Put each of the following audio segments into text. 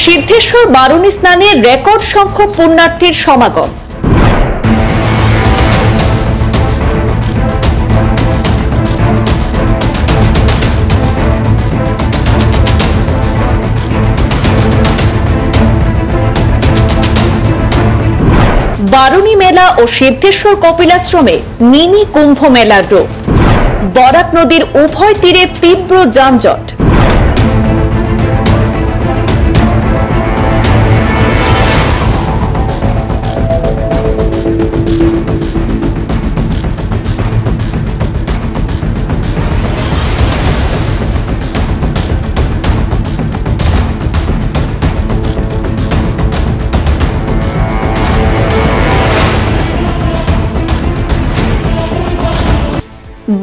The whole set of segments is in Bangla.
সিদ্ধেশ্বর বারুণী স্নানে রেকর্ড সংখ্যক পুণ্যার্থীর সমাগম। বারুণী মেলা ও সিদ্ধেশ্বর কপিলাশ্রমে মিনি কুম্ভ মেলার রূপ। বরাক নদীর উভয় তীরে তীব্র যানজট।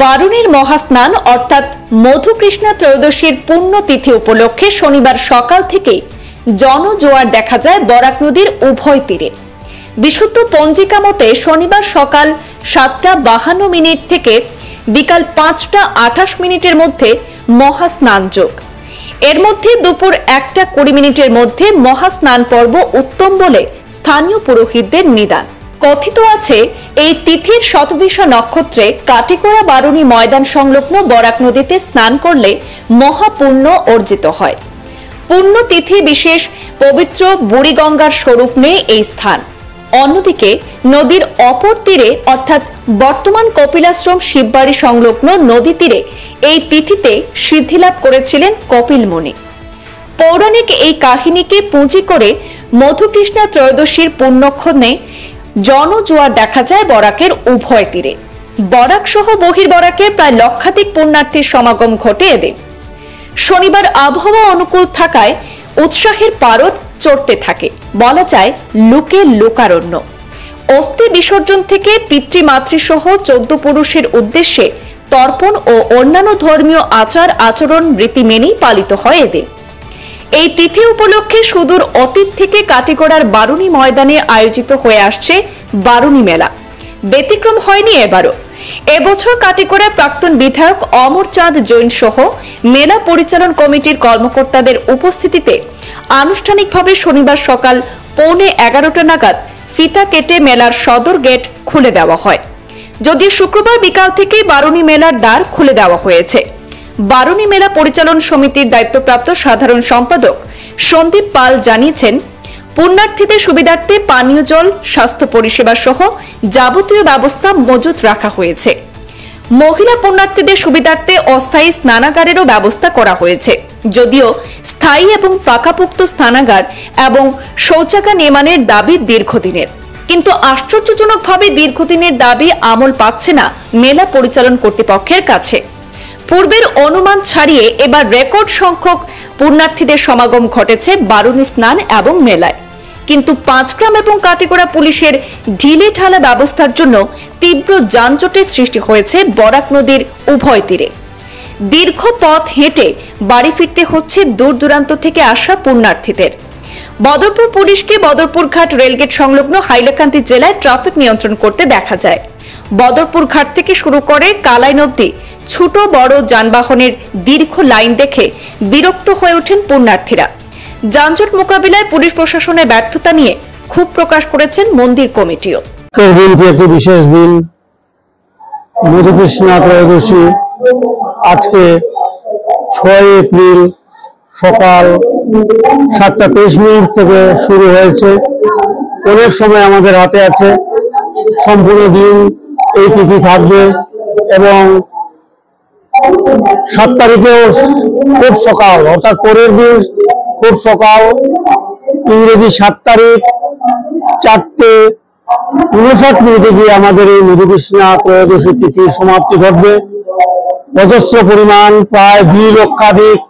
বারুণীর মহাস্নান অর্থাৎ মধুকৃষ্ণা ত্রয়োদশীর পুণ্যতিথি উপলক্ষে শনিবার সকাল থেকেই জনজোয়ার দেখা যায় বরাক নদীর উভয় তীরে। বিশুদ্ধ পঞ্জিকা মতে শনিবার সকাল 7:52 থেকে বিকাল 5:28 মধ্যে মহাস্নান যোগ। এর মধ্যে দুপুর 1:20 মধ্যে মহাস্নান পর্ব উত্তম বলে স্থানীয় পুরোহিতদের নিদান। কথিত আছে এই তিথির শতবিশা নক্ষত্রে কাটিকোড়া বারুণী ময়দান সংলগ্ন বরাক নদীতে স্নান করলে মহাপুণ্য অর্জিত হয়। পুণ্য তিথি বিশেষ পবিত্র বুড়িগঙ্গার স্বরূপ নেয় এই স্থান। অন্যদিকে নদীর অপর তীরে অর্থাৎ বর্তমান কপিলাশ্রম শিববাড়ি সংলগ্ন নদী তীরে এই তিথিতে সিদ্ধিলাভ করেছিলেন কপিল মুনি। পৌরাণিক এই কাহিনীকে পুঁজি করে মধুকৃষ্ণা ত্রয়োদশীর পুণ্যক্ষণে জনজোয়ার দেখা যায় বরাকের উভয় তীরে। বরাক সহ বহির্বরাকে প্রায় লক্ষাধিক পুণ্যার্থীর সমাগম ঘটে এদিন। শনিবার আবহাওয়া অনুকূল থাকায় উৎসাহের পারদ চড়তে থাকে, বলা যায় লোকে লোকারণ্য। অস্থি বিসর্জন থেকে পিতৃমাতৃসহ 14 পুরুষের উদ্দেশ্যে তর্পণ ও অন্যান্য ধর্মীয় আচার আচরণ রীতি মেনেই পালিত হয় এদিন। এই তিথি উপলক্ষে সুদূর অতীত থেকে কাটিগড়ার বারুণী ময়দানে আয়োজিত হয়ে আসছে বারুণী মেলা। ব্যতিক্রম হয়নি এবারও। এবছর কাটিগড়ার প্রাক্তন বিধায়ক অমর চাঁদ জৈন সহ মেলা পরিচালন কমিটির কর্মকর্তাদের উপস্থিতিতে আনুষ্ঠানিকভাবে শনিবার সকাল 11:15 নাগাদ ফিতা কেটে মেলার সদর গেট খুলে দেওয়া হয়। যদিও শুক্রবার বিকাল থেকে বারুণী মেলার দ্বার খুলে দেওয়া হয়েছে। বারুণী মেলা পরিচালন সমিতির দায়িত্বপ্রাপ্ত সাধারণ সম্পাদক সন্দীপ পাল জানিয়েছেন, পুণ্যার্থীদের সুবিধার্থে পানীয় জল, স্বাস্থ্য পরিষেবা সহ যাবতীয় ব্যবস্থা মজুত রাখা হয়েছে। মহিলা পুণ্যার্থীদের সুবিধার্থে অস্থায়ী স্নানাগারেরও ব্যবস্থা করা হয়েছে। যদিও স্থায়ী এবং পাকাপোক্ত স্নানাগার এবং শৌচাগার নির্মাণের দাবি দীর্ঘদিনের, কিন্তু আশ্চর্যজনকভাবে দীর্ঘদিনের দাবি আমল পাচ্ছে না মেলা পরিচালন কর্তৃপক্ষের কাছে। পূর্বের অনুমান ছাড়িয়ে এবার রেকর্ড সংখ্যক পুণ্যার্থীদের সমাগম ঘটেছে বারুণী স্নান এবং মেলায়। কিন্তু পাঁচগ্রাম এবং কাটিগড়া পুলিশের ঢিলে ঢালা ব্যবস্থার জন্য তীব্র যানজটের সৃষ্টি হয়েছে বরাক নদীর উভয় তীরে। দীর্ঘ পথ হেঁটে বাড়ি ফিরতে হচ্ছে দূর দূরান্ত থেকে আসা পুণ্যার্থীদের। বদরপুর পুলিশকে বদরপুর ঘাট রেলগেট সংলগ্ন হাইলাকান্দি জেলায় ট্রাফিক নিয়ন্ত্রণ করতে দেখা যায়। বদরপুর ঘাট থেকে শুরু করে কালাইন অবধি ছোট বড় যানবাহনের দীর্ঘ লাইন দেখে বিরক্ত হয়ে ওঠেন পুণ্যার্থীরা। যানজট মোকাবিলায় পুলিশ প্রশাসনের ব্যর্থতা নিয়ে ক্ষোভ প্রকাশ করেছেন মন্দির কমিটিও। একটি বিশেষ দিন, মধুকৃষ্ণা ত্রয়োদশী। আজকে 6 এপ্রিল সকাল 7:23 থেকে শুরু হয়েছে। অনেক সময় আমাদের হাতে আছে, সম্পূর্ণ দিন এই তিথি থাকবে এবং 7 তারিখেও খুব সকাল, অর্থাৎ পরের দিন খুব সকাল, ইংরেজি 7 তারিখ 4:59 গিয়ে আমাদের এই মধুকৃষ্ণা ত্রয়োদশী তিথির সমাপ্তি ঘটবে। অজস্র পরিমাণ প্রায় 2 লক্ষাধিক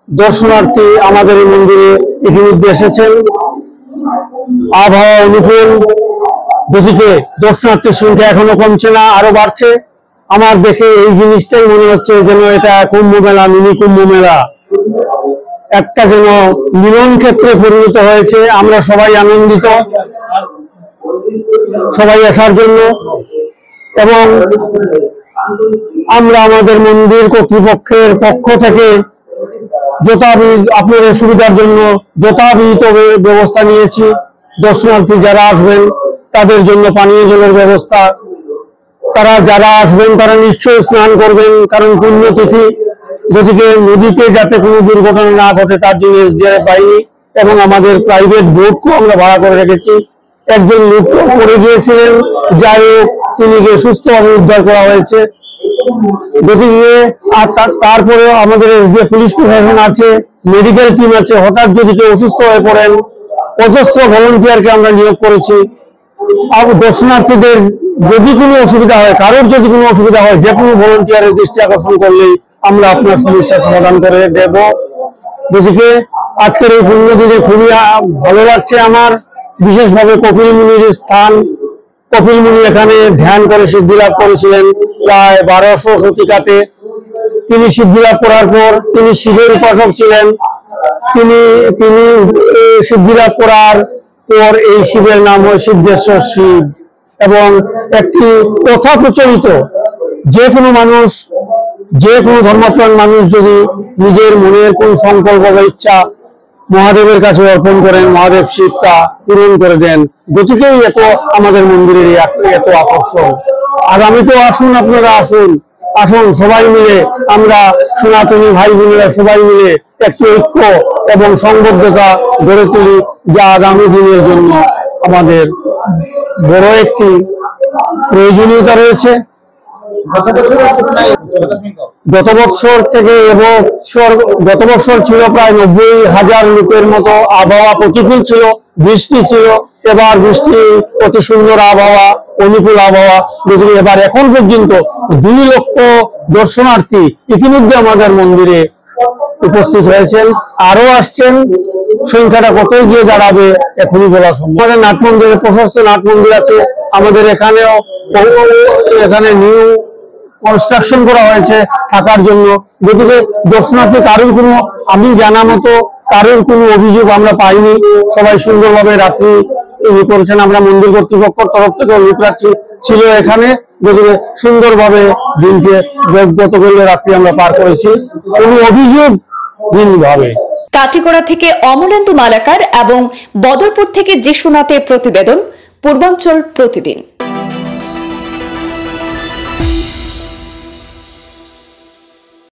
দর্শনার্থী আমাদের এই মন্দিরে ইতিমধ্যে এসেছেন। আবহাওয়া অনুকূল, গতিকে দর্শনার্থীর সংখ্যা এখনো কমছে না, আরো বাড়ছে। আমার দেখে এই জিনিসটাই মনে হচ্ছে যেন এটা কুম্ভ মেলা, মিনি কুম্ভ মেলা, একটা যেন মিলন ক্ষেত্রে পরিণত হয়েছে। আমরা সবাই আনন্দিত সবাই আসার জন্য, এবং আমরা আমাদের মন্দির কর্তৃপক্ষের পক্ষ থেকে যথাবিধ আপনাদের সুবিধার জন্য যথাবিহিত ব্যবস্থা নিয়েছি। দর্শনার্থী যারা আসবেন তাদের জন্য পানীয় জলের ব্যবস্থা, তারা যারা আসবেন তারা নিশ্চয়ই স্নান করবেন, কারণ পুণ্যতিথি। গতিকে নদীতে যাতে কোনো দুর্ঘটনা না ঘটে তার জন্য এসডিআরএফ বাহিনী এবং আমাদের প্রাইভেট বোটকেও আমরা ভাড়া করে রেখেছি। একজন লোক পড়ে গিয়েছিলেন, যাই হোক তিনি সুস্থভাবে উদ্ধার করা হয়েছে। গতিকে আর তারপরে আমাদের এসডিএফ পুলিশ প্রশাসন আছে, মেডিকেল টিম আছে। হঠাৎ যদি কেউ অসুস্থ হয়ে পড়েন, অজস্র ভলেন্টিয়ারকে আমরা নিয়োগ করেছি। আর দর্শনার্থীদের যদি কোনো অসুবিধা হয়, কারোর যদি কোনো অসুবিধা হয়, যে কোনো ভলেন্টিয়ারের দৃষ্টি আকর্ষণ করলেই আমরা আপনার সমস্যার সমাধান করে দেব। গতিকে আজকের এই পুণ্য দিনে খুবই ভালো লাগছে আমার। বিশেষভাবে কপিল মুনির স্থান, কপিল মুনি এখানে ধ্যান করে সিদ্ধি লাভ করেছিলেন প্রায় 1200 শতিকাতে। তিনি সিদ্ধি লাভ করার পর তিনি শিবের উপাসক ছিলেন। তিনি সিদ্ধি লাভ করার পর এই শিবের নাম হয় সিদ্ধেশ্বর শিব। এবং একটি কথা প্রচলিত, যে কোনো মানুষ, যে কোনো ধর্মপ্রাণ মানুষ যদি নিজের মনের কোন সংকল্প বা ইচ্ছা মহাদেবের কাছে অর্পণ করেন, মহাদেব শিব তা পূরণ করে দেন। গতিকেই এত আমাদের মন্দিরের এত আকর্ষণ। আগামীতেও আসুন, আপনারা আসুন, আসুন সবাই মিলে আমরা সনাতনী ভাই বোনেরা সবাই মিলে একটি ঐক্য এবং সংবদ্ধতা গড়ে তুলি, যা আগামী দিনের জন্য আমাদের বড় একটি প্রয়োজনীয়তা রয়েছে। গত বছর থেকে গত বছর ছিল প্রায় 90,000 লোকের মতো। আবহাওয়া প্রতিকূল ছিল, বৃষ্টি ছিল। এবার বৃষ্টি, অতি সুন্দর আবহাওয়া, অনুকূল আবহাওয়া। যদি এবার এখন পর্যন্ত 2 লক্ষ দর্শনার্থী ইতিমধ্যে আমাদের মন্দিরে উপস্থিত হয়েছেন, আরো আসছেন। সংখ্যাটা কতই গিয়ে দাঁড়াবে এখনই বলা সম্ভব। আমাদের নাট মন্দিরে প্রশস্ত নাট মন্দির আছে। আমাদের এখানে নিউ কনস্ট্রাকশন করা হয়েছে থাকার জন্য। গতিকে দর্শনার্থী কারোর কোনো, আমি জানা মতো কারোর কোনো অভিযোগ আমরা পাইনি। সবাই সুন্দরভাবে রাত্রি করেছেন। আমরা মন্দির কর্তৃপক্ষের তরফ থেকে লোক রাখছি ছিল এখানে। গতিকে সুন্দরভাবে দিনকে গতকাল রাত্রি আমরা পার করেছি, কোনো অভিযোগহীনভাবে। কাটিগড়া থেকে অমলেন্দু মালাকার এবং বদরপুর থেকে যিশুনাথের প্রতিবেদন, পূর্বাঞ্চল প্রতিদিন।